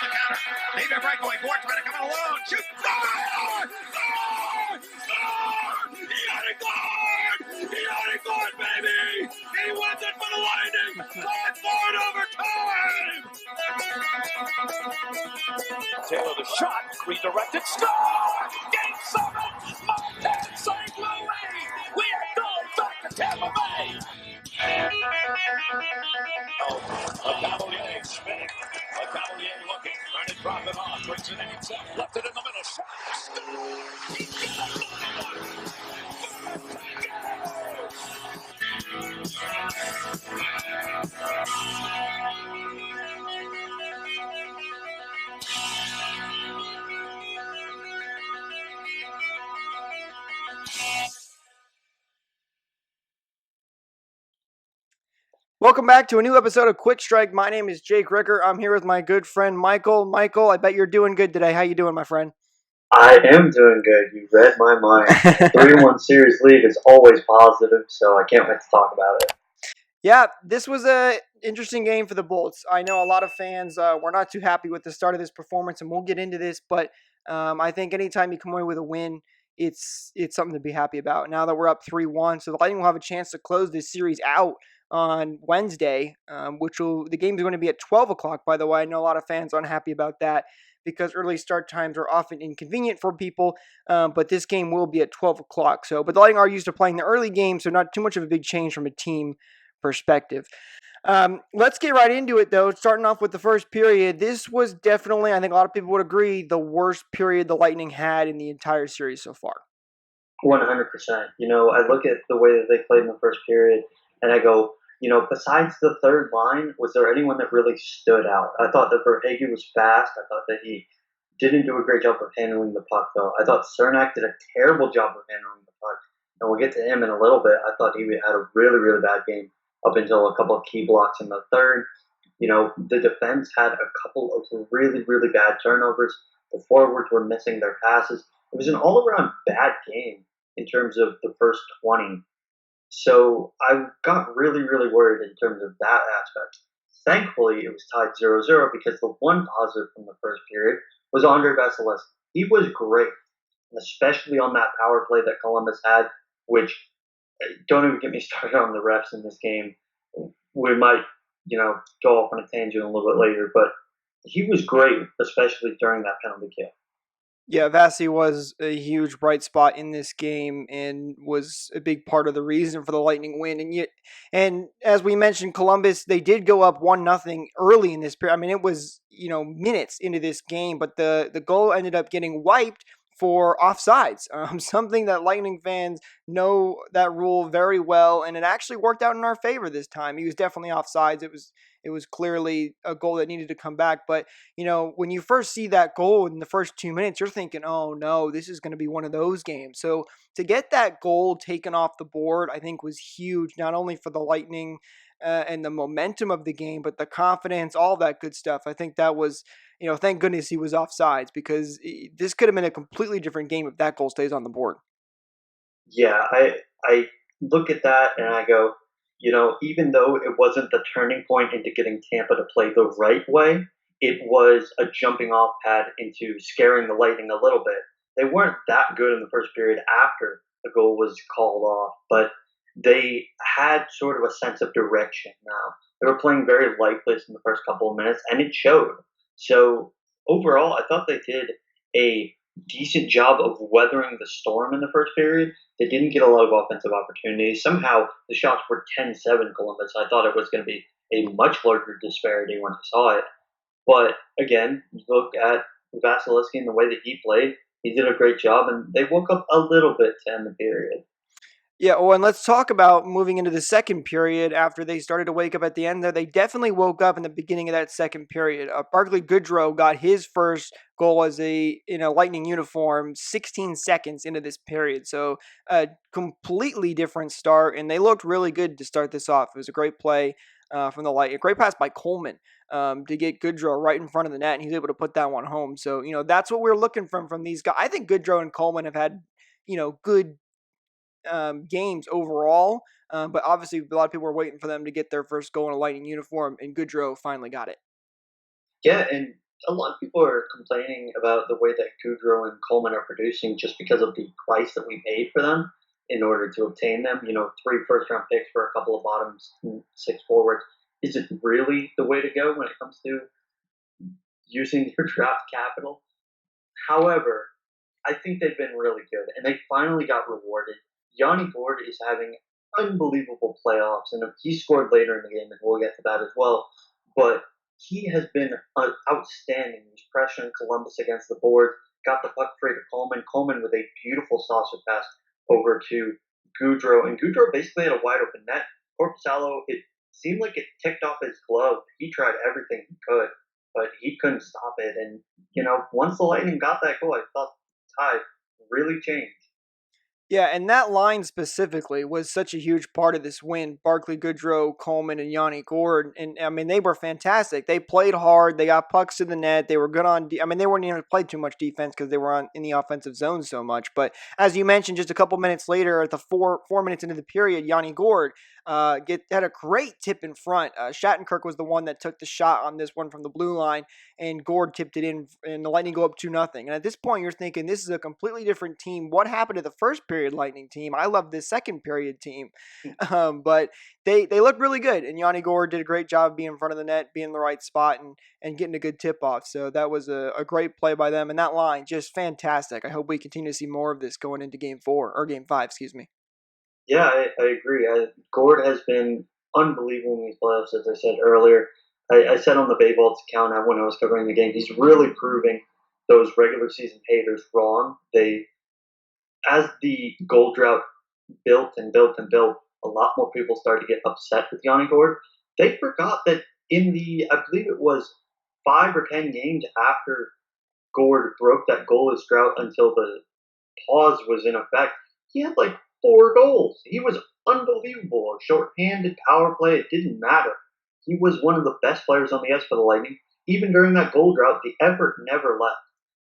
on the counter. Leave it breakaway. Board's ready to come alone. Shoot. Score! Score! Score! He got it, baby! He wins it for the Lightning! 5-4 in overtime! Taylor the shot. Redirected. Score! Game 7! Montana St. Louis! We are going back to Tampa Bay! A Cavalier spinning. A Cavalier looking. Trying to drop it off. Brings it in himself. Left it in the middle. Welcome back to a new episode of Quick Strike. My name is Jake Ricker. I'm here with my good friend Michael. Michael, I bet you're doing good today. How you doing, my friend? I am doing good. You read my mind. 3-1 series lead is always positive, so I can't wait to talk about it. Yeah, this was an interesting game for the Bolts. I know a lot of fans were not too happy with the start of this performance, and we'll get into this, but I think anytime you come away with a win, it's something to be happy about. Now that we're up 3-1, so the Lightning will have a chance to close this series out on Wednesday, the game is going to be at 12 o'clock, by the way. I know a lot of fans aren't happy about that because early start times are often inconvenient for people, but this game will be at 12 o'clock. But the Lightning are used to playing the early game, so not too much of a big change from a team perspective. Let's get right into it, though. Starting off with the first period, this was definitely, I think a lot of people would agree, the worst period the Lightning had in the entire series so far. 100%. I look at the way that they played in the first period, and I go, besides the third line, was there anyone that really stood out? I thought that Verhaeghe was fast. I thought that he didn't do a great job of handling the puck, though. I thought Cernak did a terrible job of handling the puck. And we'll get to him in a little bit. I thought he had a really, really bad game up until a couple of key blocks in the third. The defense had a couple of really, really bad turnovers. The forwards were missing their passes. It was an all-around bad game in terms of the first 20. So I got really, really worried in terms of that aspect. Thankfully, it was tied 0-0 because the one positive from the first period was Andrei Vasilevskiy. He was great, especially on that power play that Columbus had, which don't even get me started on the refs in this game. We might, go off on a tangent a little bit later, but he was great, especially during that penalty kill. Yeah, Vasi was a huge bright spot in this game and was a big part of the reason for the Lightning win. And as we mentioned, Columbus, they did go up 1-0 early in this period. I mean, it was, minutes into this game, but the goal ended up getting wiped for offsides, something that Lightning fans know that rule very well, and it actually worked out in our favor this time. He was definitely offsides. It was clearly a goal that needed to come back, but when you first see that goal in the first 2 minutes, you're thinking, oh no, this is going to be one of those games. So to get that goal taken off the board, I think was huge, not only for the Lightning and the momentum of the game, but the confidence, all that good stuff. I think that was, thank goodness he was offsides because this could have been a completely different game if that goal stays on the board. Yeah, I look at that and I go, even though it wasn't the turning point into getting Tampa to play the right way, it was a jumping off pad into scaring the Lightning a little bit. They weren't that good in the first period after the goal was called off, but they had sort of a sense of direction now. They were playing very lifeless in the first couple of minutes, and it showed. So overall, I thought they did a decent job of weathering the storm in the first period. They didn't get a lot of offensive opportunities. Somehow the shots were 10-7 Columbus. I thought it was going to be a much larger disparity when I saw it. But again, you look at Vasilevskiy and the way that he played, he did a great job, and they woke up a little bit to end the period. Yeah, well, and let's talk about moving into the second period after they started to wake up at the end there. They definitely woke up in the beginning of that second period. Barclay Goodrow got his first goal in a Lightning uniform 16 seconds into this period. So a completely different start, and they looked really good to start this off. It was a great play from the Lightning. A great pass by Coleman to get Goodrow right in front of the net, and he's able to put that one home. So, that's what we're looking from these guys. I think Goodrow and Coleman have had, good games overall. But obviously, a lot of people were waiting for them to get their first goal in a Lightning uniform, and Goodrow finally got it. Yeah, and a lot of people are complaining about the way that Goudreau and Coleman are producing just because of the price that we paid for them in order to obtain them. You know, 3 first-round picks for a couple of bottoms, 6 forwards. Is it really the way to go when it comes to using your draft capital? However, I think they've been really good, and they finally got rewarded. Yanni Gord is having unbelievable playoffs, and he scored later in the game, and we'll get to that as well. But he has been outstanding. He's pressuring Columbus against the board, got the puck free to Coleman. Coleman with a beautiful saucer pass over to Goudreau, and Goudreau basically had a wide open net. Corpusalo, it seemed like it ticked off his glove. He tried everything he could, but he couldn't stop it. And once the Lightning got that goal, I thought the tide really changed. Yeah, and that line specifically was such a huge part of this win. Barclay Goodrow, Coleman, and Yanni Gord. And I mean, they were fantastic. They played hard. They got pucks to the net. They were good on. I mean, they weren't even played too much defense because they were in the offensive zone so much. But as you mentioned, just a couple minutes later, at the 4 minutes into the period, Yanni Gord had a great tip in front. Shattenkirk was the one that took the shot on this one from the blue line, and Gord tipped it in, and the Lightning go up 2-0. And at this point, you're thinking this is a completely different team. What happened to the first period Lightning team? I love this second period team, but they looked really good, and Yanni Gord did a great job being in front of the net, being in the right spot, and getting a good tip off. So that was a great play by them, and that line just fantastic. I hope we continue to see more of this going into Game 5. Excuse me. Yeah, I agree. Gord has been unbelievable in these playoffs, as I said earlier. I said on the Baybolts account when I was covering the game, he's really proving those regular season haters wrong. As the goal drought built and built and built, a lot more people started to get upset with Yanni Gord. They forgot that I believe it was 5 or 10 games after Gord broke that goalless drought until the pause was in effect, he had like 4 goals. He was unbelievable. Short-handed power play, it didn't matter. He was one of the best players on the ice for the Lightning. Even during that goal drought, the effort never left.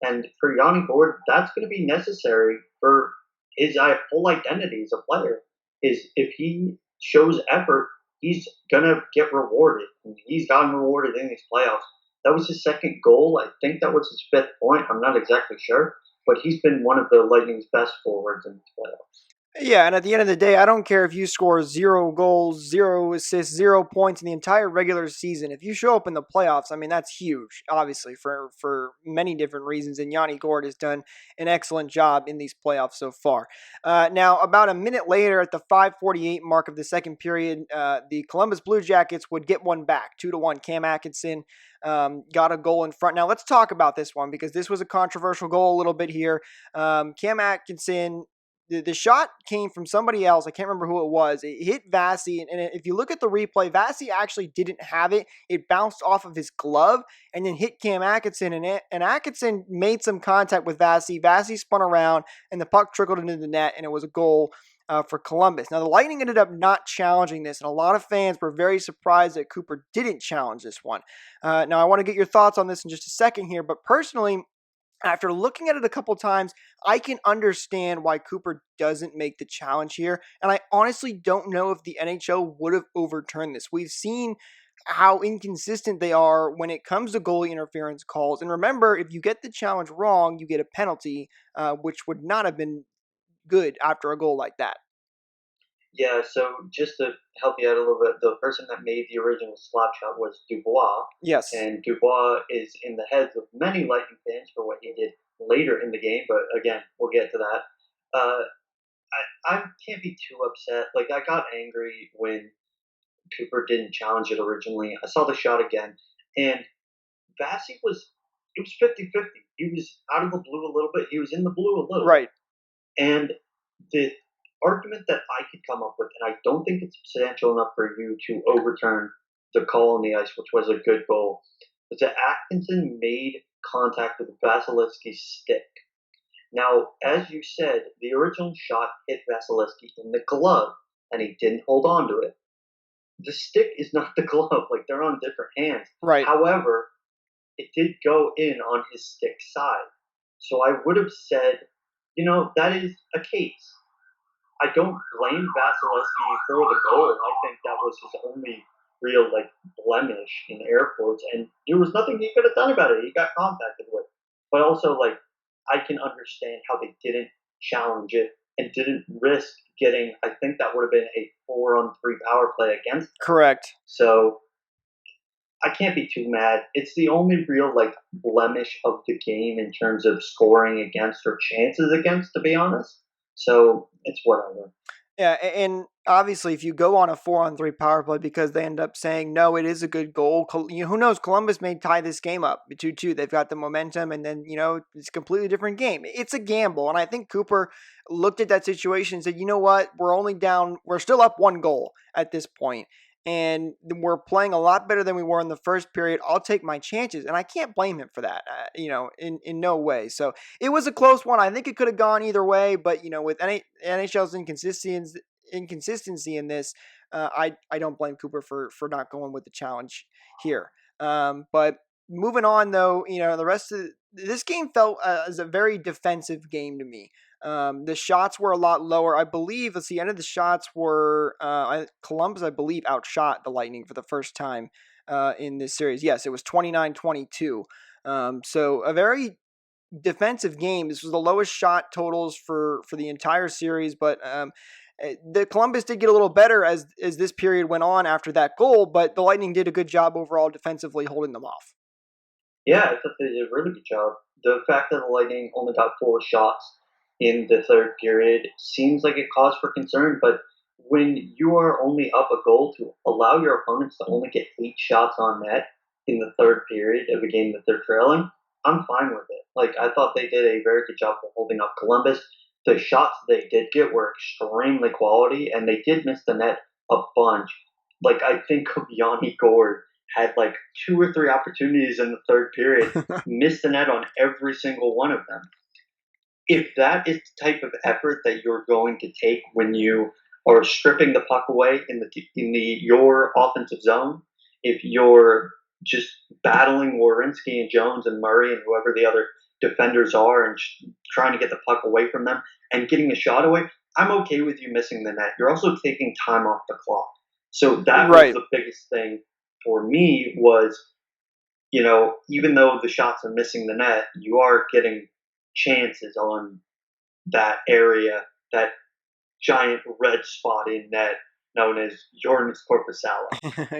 And for Yanni Gord, that's going to be necessary for his whole identity as a player. Is if he shows effort, he's going to get rewarded. And he's gotten rewarded in these playoffs. That was his second goal. I think that was his 5th point. I'm not exactly sure, but he's been one of the Lightning's best forwards in the playoffs. Yeah, and at the end of the day, I don't care if you score 0 goals, 0 assists, 0 points in the entire regular season. If you show up in the playoffs, I mean that's huge, obviously for many different reasons. And Yanni Gord has done an excellent job in these playoffs so far. Now, about a minute later, at the 5:48 mark of the second period, the Columbus Blue Jackets would get one back, 2-1. Cam Atkinson got a goal in front. Now let's talk about this one because this was a controversial goal a little bit here. Cam Atkinson. The shot came from somebody else. I can't remember who it was. It hit Vasi, and if you look at the replay, Vasi actually didn't have it. It bounced off of his glove and then hit Cam Atkinson, and Atkinson made some contact with Vasi. Vasi spun around, and the puck trickled into the net, and it was a goal for Columbus. Now, the Lightning ended up not challenging this, and a lot of fans were very surprised that Cooper didn't challenge this one. Now, I want to get your thoughts on this in just a second here, but personally, after looking at it a couple times, I can understand why Cooper doesn't make the challenge here. And I honestly don't know if the NHL would have overturned this. We've seen how inconsistent they are when it comes to goalie interference calls. And remember, if you get the challenge wrong, you get a penalty, which would not have been good after a goal like that. Yeah, so just to help you out a little bit, the person that made the original slap shot was Dubois, Yes. and Dubois is in the heads of many Lightning fans for what he did later in the game. But again, we'll get to that. Uh, I can't be too upset. Like I got angry when Cooper didn't challenge it originally. I saw the shot again, and Vasi was it was 50-50. He was out of the blue a little bit. He was in the blue a little bit. Right. And the argument that I could come up with, and I don't think it's substantial enough for you to overturn the call on the ice, which was a good goal, was that Atkinson made contact with Vasilevsky's stick. Now, as you said, the original shot hit Vasilevsky in the glove, and he didn't hold on to it. The stick is not the glove; like they're on different hands. Right. However, it did go in on his stick side. So I would have said, that is a case. I don't blame Vasilevsky for the goal. I think that was his only real blemish. garbage in air quotes, and there was nothing he could have done about it. He got contacted with, but also like I can understand how they didn't challenge it and didn't risk getting. I think that would have been a 4-on-3 power play against them. Correct. So I can't be too mad. It's the only real like blemish of the game in terms of scoring against or chances against, to be honest. So it's whatever. Yeah, and obviously, if you go on a 4-on-3 power play because they end up saying no, it is a good goal. Who knows? Columbus may tie this game up 2-2. They've got the momentum, and then it's a completely different game. It's a gamble, and I think Cooper looked at that situation and said, "You know what? We're only down. We're still up 1 goal at this point, and we're playing a lot better than we were in the first period. I'll take my chances," and I can't blame him for that. In no way. So it was a close one. I think it could have gone either way, but with NHL's inconsistency in this, I don't blame Cooper for not going with the challenge here. But moving on, though, the rest of this game felt as a very defensive game to me. The shots were a lot lower. I believe, let's see, end of the shots were Columbus, I believe, outshot the Lightning for the first time in this series. Yes, it was 29-22. So a very defensive game. This was the lowest shot totals for the entire series, but the Columbus did get a little better as this period went on after that goal, but the Lightning did a good job overall defensively holding them off. Yeah, I thought they did a really good job. The fact that the Lightning only got 4 shots in the third period seems like a cause for concern, but when you are only up a goal, to allow your opponents to only get 8 shots on net in the third period of a game that they're trailing, I'm fine with it. Like, I thought they did a very good job of holding up Columbus. The shots they did get were extremely quality, and they did miss the net a bunch. Like, I think Yanni Gord had like 2 or 3 opportunities in the third period, missed the net on every single one of them. If that is the type of effort that you're going to take when you are stripping the puck away in your offensive zone, if you're just battling Werenski and Jones and Murray and whoever the other defenders are and trying to get the puck away from them and getting a shot away, I'm okay with you missing the net. You're also taking time off the clock. So that was the biggest thing for me was, even though the shots are missing the net, you are getting chances on that area, that giant red spot in net known as Jordan's Corpusala.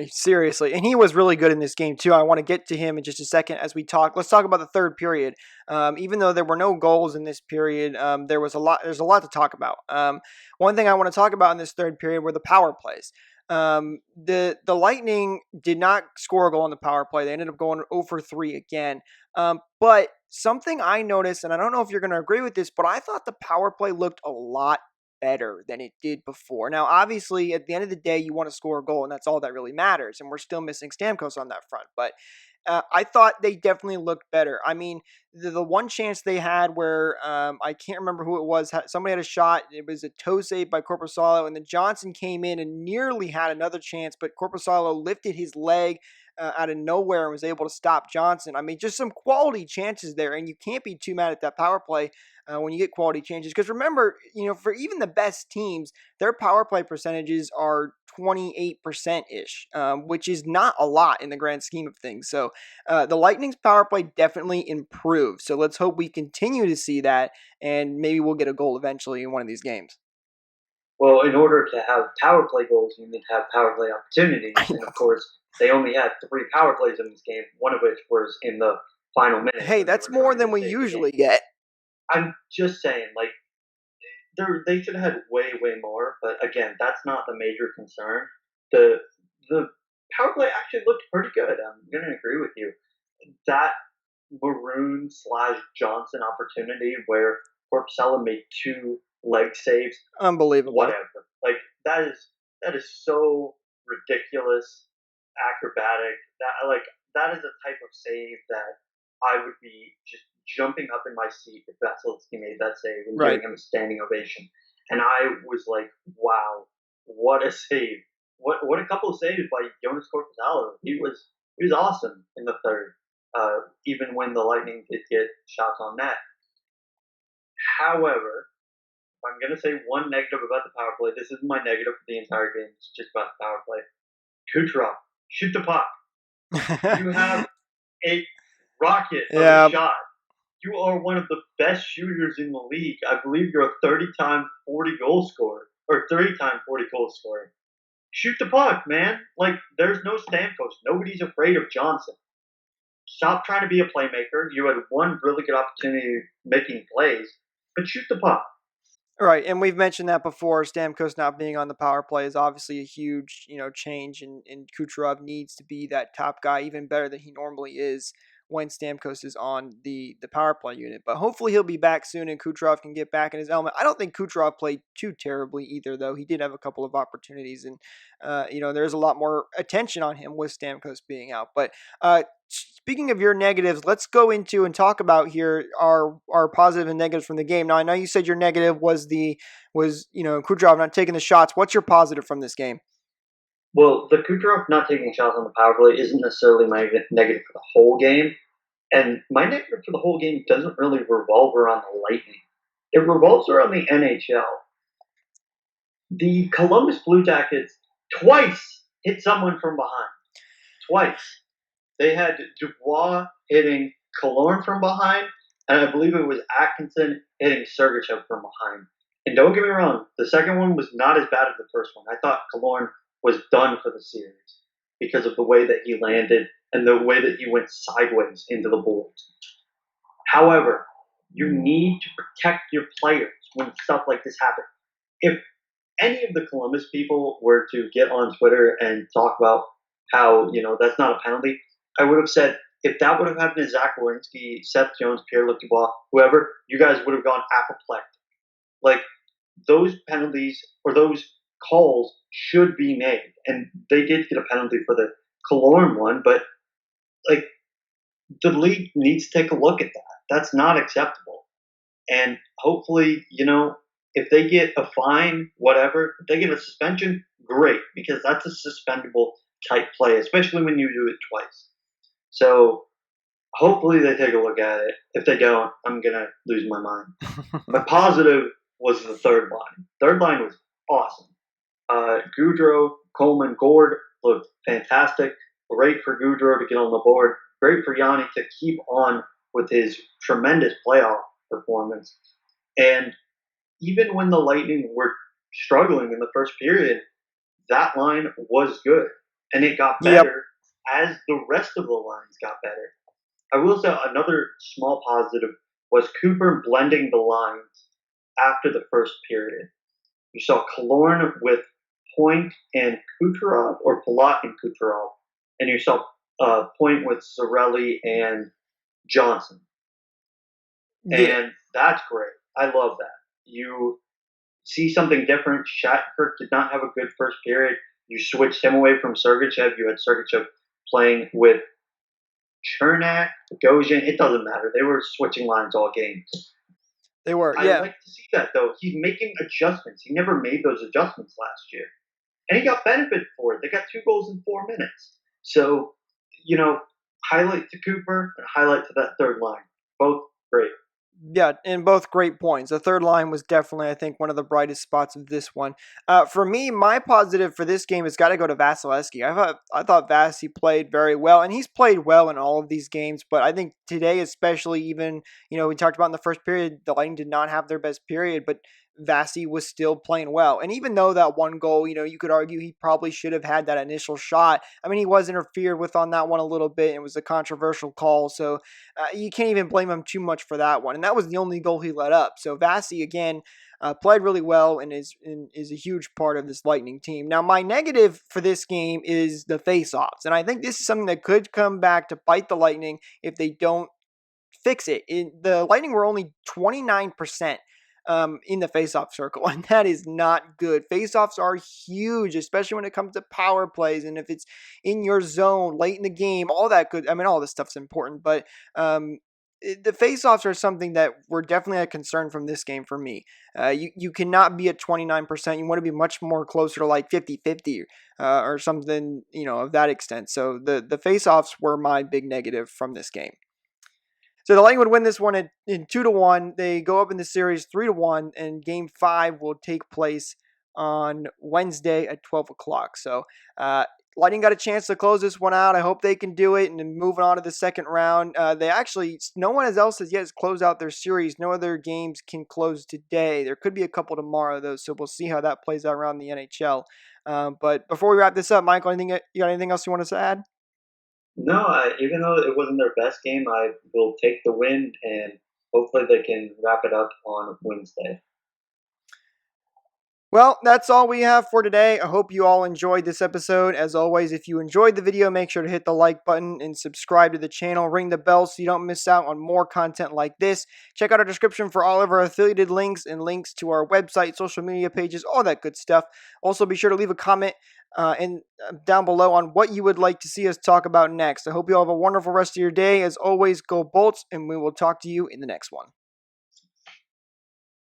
Seriously, and he was really good in this game too. I want to get to him in just a second as we talk. Let's talk about the third period. Even though there were no goals in this period, there's a lot to talk about. One thing I want to talk about in this third period were the power plays. The Lightning did not score a goal on the power play. They ended up going 0 for 3 again. But something I noticed, and I don't know if you're going to agree with this, but I thought the power play looked a lot better than it did before. Now, obviously, at the end of the day, you want to score a goal, and that's all that really matters. And we're still missing Stamkos on that front. But I thought they definitely looked better. I mean, the one chance they had where I can't remember who it was. Somebody had a shot. It was a toe save by Corpusalo, and then Johnson came in and nearly had another chance, but Corpusalo lifted his leg out of nowhere and was able to stop Johnson. I mean, just some quality chances there, and you can't be too mad at that power play when you get quality changes. Because remember, for even the best teams, their power play percentages are 28%-ish, which is not a lot in the grand scheme of things. So the Lightning's power play definitely improved. So let's hope we continue to see that, and maybe we'll get a goal eventually in one of these games. Well, in order to have power play goals, you need to have power play opportunities. And of course, they only had 3 power plays in this game, one of which was in the final minute. Hey, that's more than we usually get. I'm just saying, like, they should have had way, way more. But again, that's not the major concern. The power play actually looked pretty good. I'm going to agree with you. That Maroon/Johnson opportunity where Corpusella made 2 leg saves, unbelievable. Whatever. Like that is so ridiculous, acrobatic. That is a type of save that I would be just jumping up in my seat if Vasilevsky made that save and giving him a standing ovation. And I was like, wow, what a save! What a couple of saves by Jonas Corpusalo. He was awesome in the third. Even when the Lightning did get shots on net. However, if I'm going to say one negative about the power play, this isn't my negative for the entire game. It's just about the power play. Kucherov, shoot the puck. You have a rocket of a Yeah. shot. You are one of the best shooters in the league. I believe you're a 30-time 40 goal scorer or 30-time 40 goal scorer. Shoot the puck, man. Like, there's no Stamkos. Nobody's afraid of Johnson. Stop trying to be a playmaker. You had one really good opportunity making plays, but shoot the puck. Right, and we've mentioned that before. Stamkos not being on the power play is obviously a huge, change, and Kucherov needs to be that top guy, even better than he normally is when Stamkos is on the power play unit. But hopefully he'll be back soon, and Kucherov can get back in his element. I don't think Kucherov played too terribly either, though. He did have a couple of opportunities, and there's a lot more attention on him with Stamkos being out. But speaking of your negatives, let's go into and talk about here our positive and negatives from the game. Now, I know you said your negative was Kucherov not taking the shots. What's your positive from this game? Well, the Kucherov not taking shots on the power play isn't necessarily my negative for the whole game. And my negative for the whole game doesn't really revolve around the Lightning. It revolves around the NHL. The Columbus Blue Jackets twice hit someone from behind. Twice. They had Dubois hitting Killorn from behind, and I believe it was Atkinson hitting Sergachev from behind. And don't get me wrong, the second one was not as bad as the first one. I thought Killorn was done for the series because of the way that he landed and the way that he went sideways into the boards. However, you need to protect your players when stuff like this happens. If any of the Columbus people were to get on Twitter and talk about how, that's not a penalty, I would have said, if that would have happened to Zach Werenski, Seth Jones, Pierre-Luc Dubois, whoever, you guys would have gone apoplectic. Like, those penalties or those calls should be made. And they did get a penalty for the Killorn one, but, like, the league needs to take a look at that. That's not acceptable. And hopefully, if they get a fine, whatever, if they get a suspension, great, because that's a suspendable type play, especially when you do it twice. So hopefully they take a look at it. If they don't, I'm going to lose my mind. My positive was the third line. Third line was awesome. Goudreau, Coleman, Gord looked fantastic. Great for Goudreau to get on the board. Great for Yanni to keep on with his tremendous playoff performance. And even when the Lightning were struggling in the first period, that line was good. And it got better as the rest of the lines got better. I will say another small positive was Cooper blending the lines after the first period. You saw Killorn with Point and Kucherov, or Palat and Kucherov, and you saw Point with Cirelli and Johnson. And that's great. I love that. You see something different. Shattenkirk did not have a good first period. You switched him away from Sergachev. You had Sergachev playing with Chernak, Gojin. It doesn't matter. They were switching lines all game. They were, I like to see that, though. He's making adjustments. He never made those adjustments last year. And he got benefit for it. They got 2 goals in 4 minutes. So, highlight to Cooper and highlight to that third line. Both great. Yeah, and both great points. The third line was definitely, I think, one of the brightest spots of this one. For me, my positive for this game has got to go to Vasilevsky. I thought Vasi played very well, and he's played well in all of these games. But I think today, especially, even we talked about in the first period, the Lightning did not have their best period, but Vasi was still playing well. And even though that one goal, you could argue he probably should have had that initial shot. I mean, he was interfered with on that one a little bit. It was a controversial call, so you can't even blame him too much for that one. And that was the only goal he let up. So Vasi, again, played really well and is a huge part of this Lightning team. Now, my negative for this game is the faceoffs. And I think this is something that could come back to bite the Lightning if they don't fix it. The Lightning were only 29% in the faceoff circle, and that is not good. Faceoffs are huge, especially when it comes to power plays, and if it's in your zone late in the game, all that good. I mean, all this stuff's important, but the faceoffs are something that were definitely a concern from this game for me. You cannot be at 29%. You want to be much more closer to like 50-50 or something, of that extent. So the faceoffs were my big negative from this game. So the Lightning would win this one in 2-1. They go up in the series 3-1, and Game 5 will take place on Wednesday at 12 o'clock. So Lightning got a chance to close this one out. I hope they can do it and then moving on to the second round. No one else has yet closed out their series. No other games can close today. There could be a couple tomorrow though, so we'll see how that plays out around the NHL. But before we wrap this up, Michael, you got anything else you want us to add? No, even though it wasn't their best game, I will take the win, and hopefully they can wrap it up on Wednesday. Well, that's all we have for today. I hope you all enjoyed this episode. As always, if you enjoyed the video, make sure to hit the like button and subscribe to the channel. Ring the bell so you don't miss out on more content like this. Check out our description for all of our affiliated links and links to our website, social media pages, all that good stuff. Also, be sure to leave a comment down below on what you would like to see us talk about next. I hope you all have a wonderful rest of your day. As always, go Bolts, and we will talk to you in the next one.